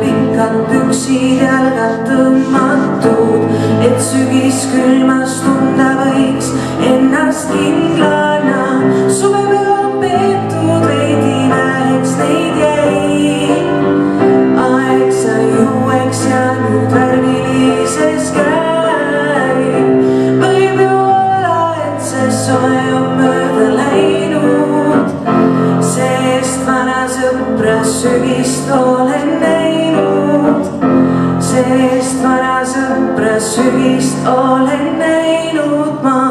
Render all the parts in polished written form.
pikad püksid jalgad tõmmatud, et sügis külmas tunda võiks ennast kindlana. Suvepeol peetud veidi väheks neid jäi. Aeg sai uueks ja nüüd värvilises käib. Võib ju olla, et see soe on mööda läinud, sest vana sõpra sügist olen näinud. Sest vana sõpra sügist olen näinud ma.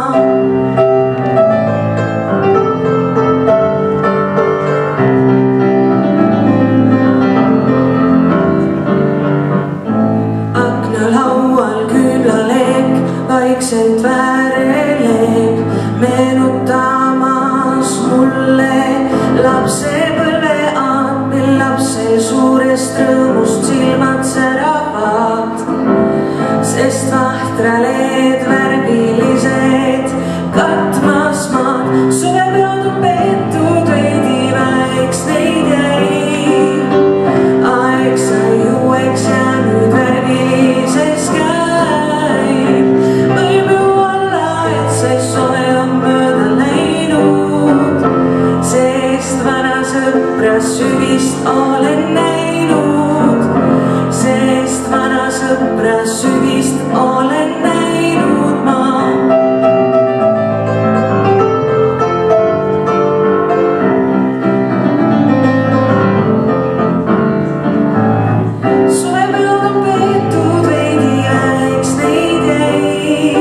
Aknalaual küünlalehk vaikselt vääreleb, meenutamas mulle lapsepõlveaad, mil lapse suurest rõõmust silmad säravad. Sest vahtraleed värvilised katmas maad, suvepeod on peetud veidi väiks neid jäi. Aeg sai uueks ja nüüd värvilises käib. Võib ju olla, et see soe on mööda läinud, sest vana sõpra sügist olen näinud. Sest vana sõpra sügist olen näinud ma. Suvepeod on peetud veidi väiks neid jäi.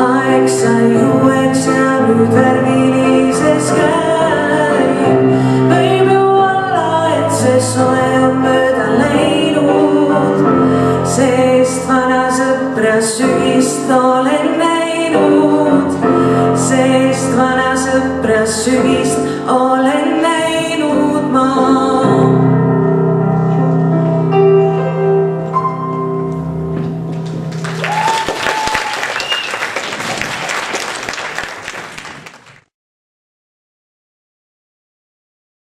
Aeg sai uueks ja nüüd värvilises käib. Võib ju olla, et see soe on mööda läinud, sest vana sõpra sügist olen näinud. Sest vana sõpra sügist